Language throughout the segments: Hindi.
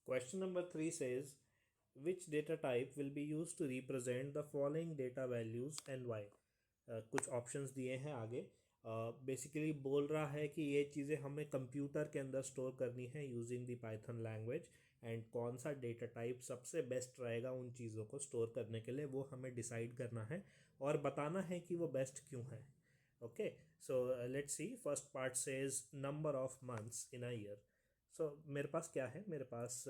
Question number 3 says, which data type will be used to represent the following data values and why? कुछ ऑप्शंस दिए हैं आगे। बेसिकली बोल रहा है कि ये चीज़ें हमें कंप्यूटर के अंदर स्टोर करनी है using the Python language, and कौन सा डेटा टाइप सबसे बेस्ट रहेगा उन चीज़ों को स्टोर करने के लिए वो हमें डिसाइड करना है और बताना है कि वो बेस्ट क्यों है। Okay, so let's see. First part says number of months in a year. So मेरे पास क्या है, मेरे पास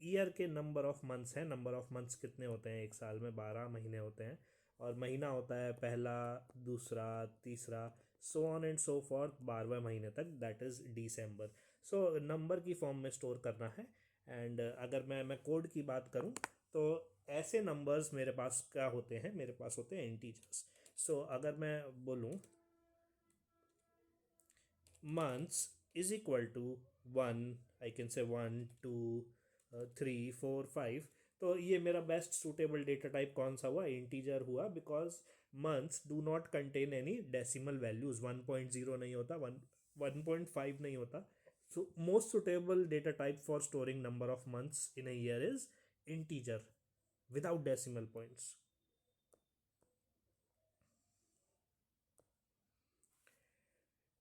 ईयर के नंबर ऑफ मंथ्स हैं। नंबर ऑफ मंथ्स कितने होते हैं, एक साल में 12 महीने होते हैं, और महीना होता है पहला, दूसरा, तीसरा, so on and so forth 12वें महीने तक, that is December. So number की फॉर्म में स्टोर करना है। एंड अगर मैं कोड की बात करूं तो ऐसे नंबर्स मेरे पास क्या होते हैं, मेरे पास होते हैं इंटीजर्स। सो अगर मैं बोलूं months is equal to 1, I can से 1 2 3 4 5, तो ये मेरा बेस्ट सूटेबल डेटा टाइप कौन सा हुआ, इंटीजर हुआ, because months do not contain any decimal values. 1.0 नहीं होता, 1.5 नहीं होता। So most suitable data type for storing number of months in a year is integer without decimal points.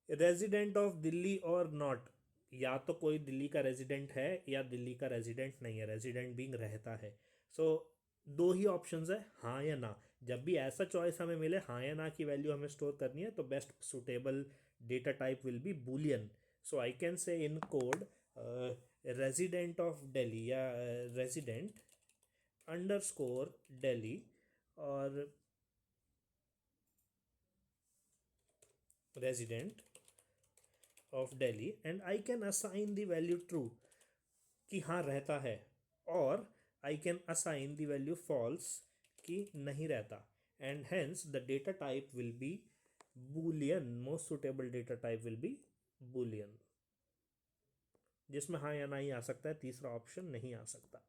Resident of Delhi और नॉट, या तो कोई दिल्ली का रेजिडेंट है या दिल्ली का रेजिडेंट नहीं है, रेजिडेंट बीइंग रहता है। सो दो ही ऑप्शंस है, हाँ या ना। जब भी ऐसा चॉइस हमें मिले हाँ या ना की वैल्यू हमें स्टोर करनी है, तो best suitable data type will be Boolean. So I can say in code resident of Delhi या रेजिडेंट अंडरस्कोर दिल्ली और resident of Delhi, and I can assign the value true कि हाँ रहता है, और I can assign the value false कि नहीं रहता, and hence the data type will be Boolean. Most suitable data type will be Boolean, जिसमें हाँ या ना ही आ सकता है, तीसरा ऑप्शन नहीं आ सकता।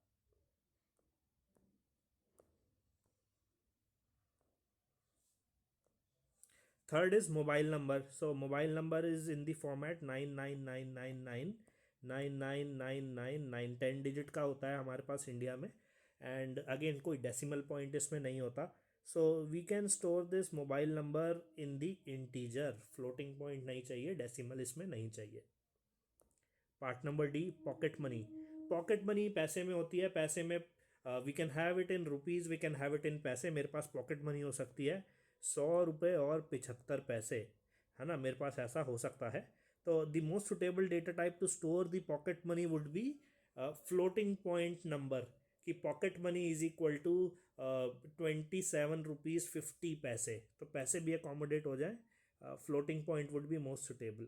Third is mobile number. So mobile number is in the format 9999999999, 10 digit का होता है हमारे पास इंडिया में, एंड अगेन कोई डेसिमल पॉइंट इसमें नहीं होता। So we can store this mobile number in the integer, floating point नहीं चाहिए, डेसिमल इसमें नहीं चाहिए। Part number D, pocket money. Pocket money पैसे में होती है, पैसे में we can have it in rupees, we can have it in पैसे। मेरे पास पॉकेट मनी हो सकती है 100 रुपये और 75 पैसे, है ना, मेरे पास ऐसा हो सकता है। तो the most suitable data type to store the pocket money would be floating point number, कि pocket money is equal to 27 rupees 50 paise, तो पैसे भी अकोमोडेट हो जाए। Floating point would be most suitable.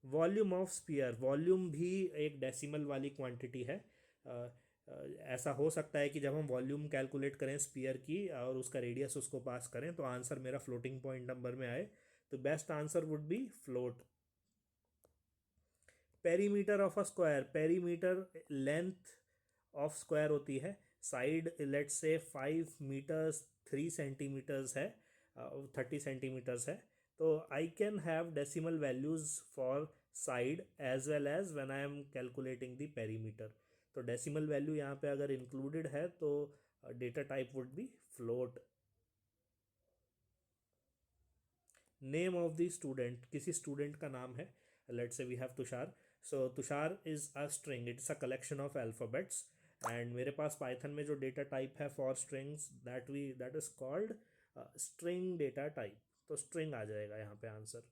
Volume of sphere, volume भी एक डेसिमल वाली क्वांटिटी है। ऐसा हो सकता है कि जब हम वॉल्यूम कैलकुलेट करें स्पीयर की और उसका रेडियस उसको पास करें तो आंसर मेरा फ्लोटिंग पॉइंट नंबर में आए, तो best answer would be float. Perimeter of a square, perimeter length of square होती है, side let's say 5 metres 3 centimetres है, 30 सेंटीमीटर्स है, तो I can have decimal values for side as well as when I am calculating the perimeter. तो डेसिमल वैल्यू यहाँ पे अगर इंक्लूडेड है तो data type would be float. Name of the student, किसी स्टूडेंट का नाम है, let's say we have Tushar. So Tushar is a string, it's a collection of alphabets, and मेरे पास पाइथन में जो डेटा टाइप है for strings that is called string data type, तो स्ट्रिंग आ जाएगा यहाँ पे answer.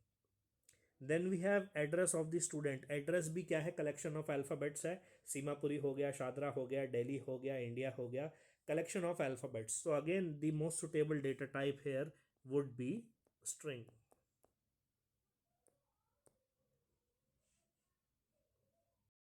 Then we have address of the student, address भी क्या है, कलेक्शन ऑफ अल्फ़ाबेट्स है, सीमापुरी हो गया, शादरा हो गया, दिल्ली हो गया, इंडिया हो गया, collection of alphabets. So again the most suitable data type here would be string.